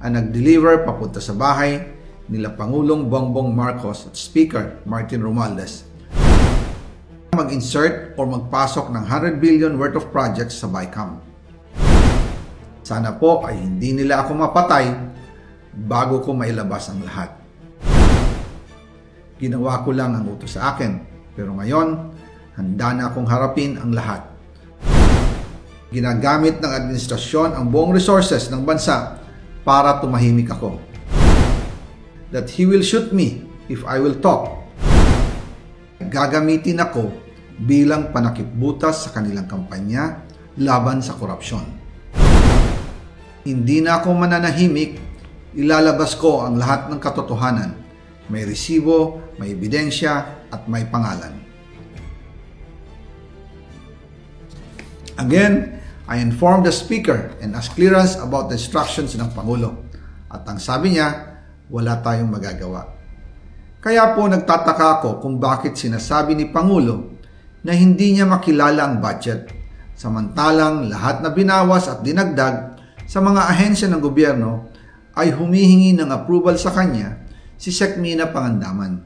ang nag-deliver papunta sa bahay nila Pangulong Bongbong Marcos at Speaker Martin Romualdez. Mag-insert o magpasok ng 100 billion worth of projects sa BICAM. Sana po ay hindi nila ako mapatay bago ko mailabas ang lahat. Ginawa ko lang ang utos sa akin, pero ngayon, handa na akong harapin ang lahat. Ginagamit ng administrasyon ang buong resources ng bansa para tumahimik ako. That he will shoot me if I will talk. Gagamitin ako bilang panakipbutas sa kanilang kampanya laban sa korupsyon. Hindi na ako mananahimik, ilalabas ko ang lahat ng katotohanan. May resibo, may ebidensya, at may pangalan. Again, I informed the Speaker and asked clearance about the instructions ng Pangulo. At ang sabi niya, wala tayong magagawa. Kaya po nagtataka ako kung bakit sinasabi ni Pangulo na hindi niya makilala ang budget, samantalang lahat na binawas at dinagdag sa mga ahensya ng gobyerno ay humihingi ng approval sa kanya si Sec. Mina Pangandaman.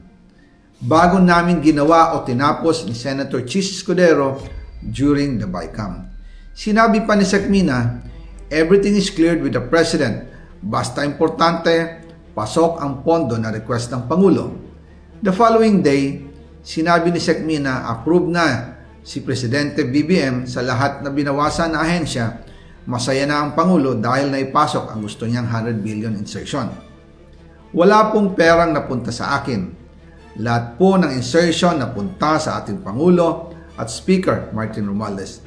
Bago namin ginawa o tinapos ni Senator Chis Escudero during the BICAM. Sinabi pa ni Sec. Mina, everything is cleared with the President. Basta importante, pasok ang pondo na request ng Pangulo. The following day, sinabi ni Sec. Mina, approve na si Presidente BBM sa lahat na binawasan na ahensya. Masaya na ang Pangulo dahil naipasok ang gusto niyang 100 billion insertion. Wala pong perang napunta sa akin. Lahat po ng insertion napunta sa ating Pangulo at Speaker Martin Romualdez.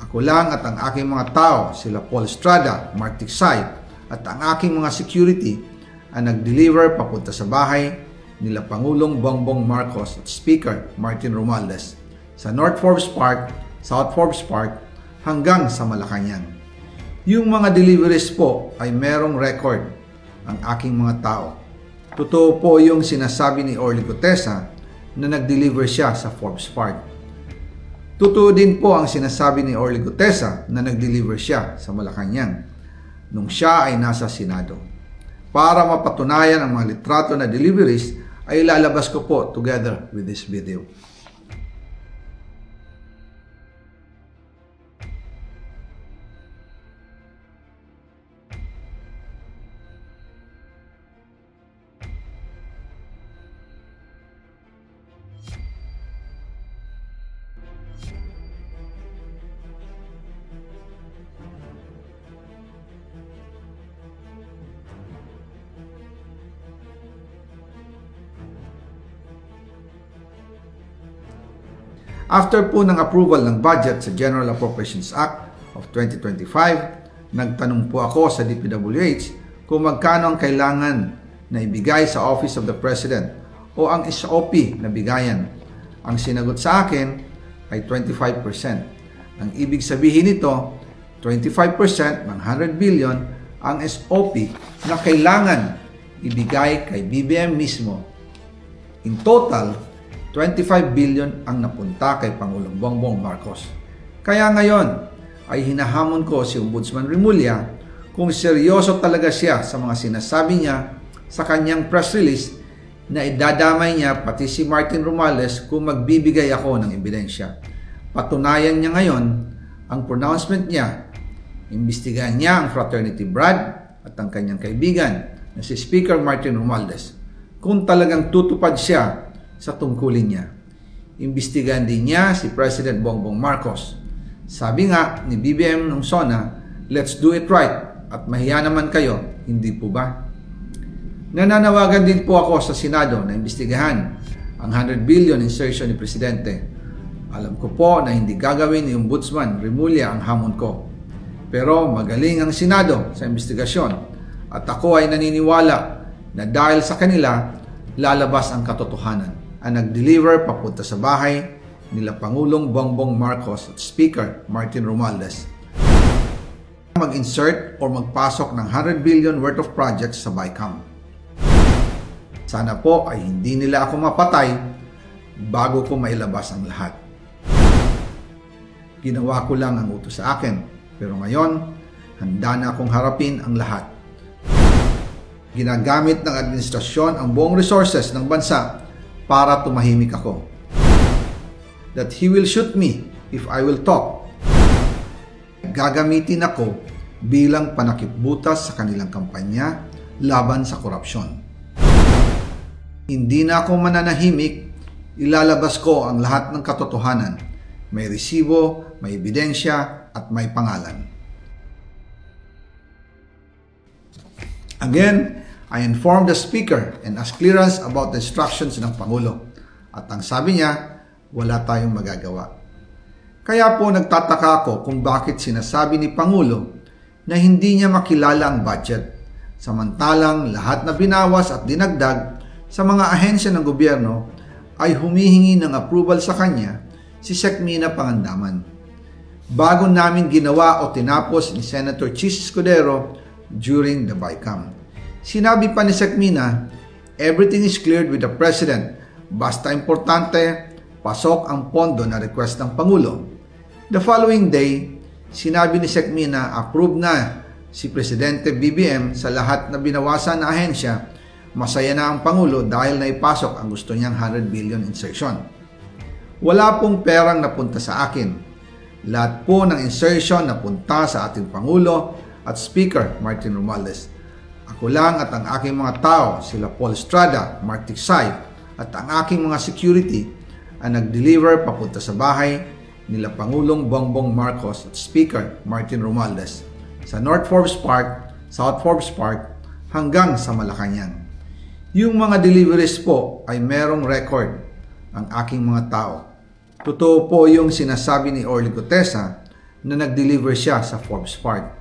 Ako lang at ang aking mga tao, sila Paul Estrada, Mark Tiksay, at ang aking mga security ang nag-deliver papunta sa bahay nila Pangulong Bongbong Marcos at Speaker Martin Romualdez sa North Forbes Park, South Forbes Park hanggang sa Malacanang. Yung mga deliveries po ay merong record ang aking mga tao. Totoo po yung sinasabi ni Orly Gutesa na nag-deliver siya sa Forbes Park. Totoo din po ang sinasabi ni Orly Gutesa na nag-deliver siya sa Malacanang nung siya ay nasa Senado. Para mapatunayan ang mga litrato na deliveries ay ilalabas ko po together with this video. After po ng approval ng budget sa General Appropriations Act of 2025, nagtanong po ako sa DPWH kung magkano ang kailangan na ibigay sa Office of the President o ang SOP na bigayan. Ang sinagot sa akin ay 25%. Ang ibig sabihin nito, 25% ng 100 billion ang SOP na kailangan ibigay kay BBM mismo. In total, 25 billion ang napunta kay Pangulong Bongbong Marcos. Kaya ngayon ay hinahamon ko si Ombudsman Remulla kung seryoso talaga siya sa mga sinasabi niya sa kanyang press release na idadamay niya pati si Martin Romualdez kung magbibigay ako ng ebidensya. Patunayan niya ngayon ang pronouncement niya. Imbestigahan niya ang fraternity Brad at ang kanyang kaibigan na si Speaker Martin Romualdez kung talagang tutupad siya sa tungkulin niya. Imbestigahan din niya si President Bongbong Marcos. Sabi nga ni BBM nung SONA, let's do it right at mahiya naman kayo, hindi po ba? Nananawagan din po ako sa Senado na imbestigahan ang 100 billion insertion ni Presidente. Alam ko po na hindi gagawin ni Ombudsman Remulla ang hamon ko. Pero magaling ang Senado sa imbestigasyon at ako ay naniniwala na dahil sa kanila, lalabas ang katotohanan. Ang nag-deliver papunta sa bahay nila Pangulong Bongbong Marcos at Speaker Martin Romualdez. Mag-insert o magpasok ng 100 billion worth of projects sa BICAM. Sana po ay hindi nila ako mapatay bago ko mailabas ang lahat. Ginawa ko lang ang utos sa akin, pero ngayon, handa na akong harapin ang lahat. Ginagamit ng administrasyon ang buong resources ng bansa para tumahimik ako. That he will shoot me if I will talk. Gagamitin ako bilang panakipbutas sa kanilang kampanya laban sa korupsyon. Hindi na ako mananahimik, ilalabas ko ang lahat ng katotohanan. May resibo, may ebidensya, at may pangalan. Again, I informed the Speaker and asked clearance about the instructions ng Pangulo. At ang sabi niya, wala tayong magagawa. Kaya po nagtataka ako kung bakit sinasabi ni Pangulo na hindi niya makilala ang budget, samantalang lahat na binawas at dinagdag sa mga ahensya ng gobyerno ay humihingi ng approval sa kanya si Sec. Mina Pangandaman. Bago namin ginawa o tinapos ni Senator Chis Escudero during the BICAM. Sinabi pa ni Sec. Mina, everything is cleared with the President. Basta importante, pasok ang pondo na request ng Pangulo. The following day, sinabi ni Sec. Mina, approve na si Presidente BBM sa lahat na binawasan na ahensya. Masaya na ang Pangulo dahil naipasok ang gusto niyang 100 billion insertion. Wala pong perang napunta sa akin. Lahat po ng insertion napunta sa ating Pangulo at Speaker Martin Romualdez. Ako lang at ang aking mga tao, sila Paul Estrada, Mark Tiksay, at ang aking mga security ang nag-deliver papunta sa bahay nila Pangulong Bongbong Marcos at Speaker Martin Romualdez sa North Forbes Park, South Forbes Park hanggang sa Malacanang. Yung mga deliveries po ay merong record ang aking mga tao. Totoo po yung sinasabi ni Orly Gutesa na nag-deliver siya sa Forbes Park.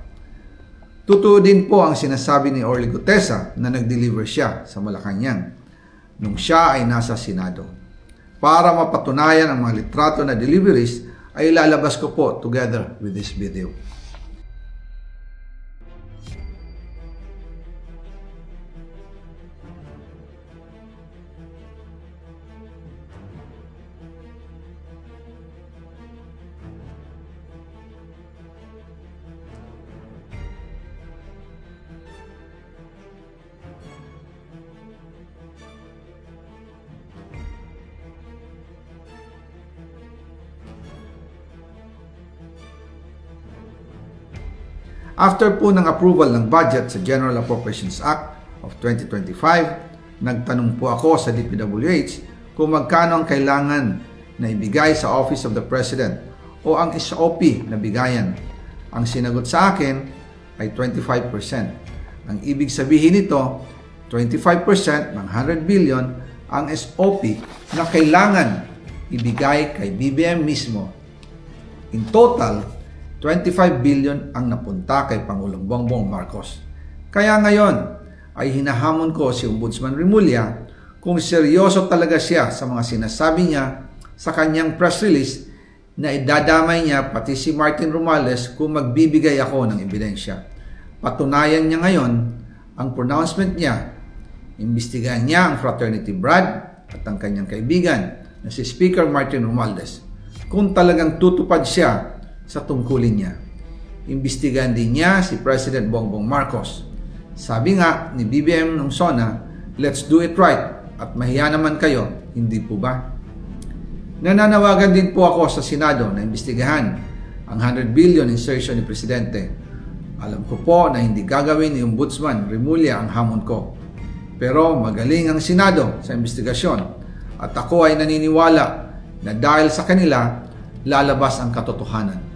Totoo din po ang sinasabi ni Orly Gutesa na nag-deliver siya sa Malacanang nung siya ay nasa Senado. Para mapatunayan ang mga litrato na deliveries ay ilalabas ko po together with this video. After po ng approval ng budget sa General Appropriations Act of 2025, nagtanong po ako sa DPWH kung magkano ang kailangan na ibigay sa Office of the President o ang SOP na bigayan. Ang sinagot sa akin ay 25%. Ang ibig sabihin nito, 25% ng 100 billion ang SOP na kailangan ibigay kay BBM mismo. In total, 25 billion ang napunta kay Pangulong Bongbong Marcos. Kaya ngayon ay hinahamon ko si Ombudsman Remulla kung seryoso talaga siya sa mga sinasabi niya sa kanyang press release na idadamay niya pati si Martin Romualdez kung magbibigay ako ng ebidensya. Patunayan niya ngayon ang pronouncement niya. Imbestigahan niya ang fraternity Brad at ang kanyang kaibigan na si Speaker Martin Romualdez kung talagang tutupad siya sa tungkulin niya. Imbestigahan din niya si President Bongbong Marcos. Sabi nga ni BBM nung SONA, let's do it right at mahiya naman kayo, hindi po ba? Nananawagan din po ako sa Senado na imbestigahan ang 100 billion insertion ni Presidente. Alam ko po na hindi gagawin ni Ombudsman Remulla ang hamon ko. Pero magaling ang Senado sa imbestigasyon at ako ay naniniwala na dahil sa kanila lalabas ang katotohanan.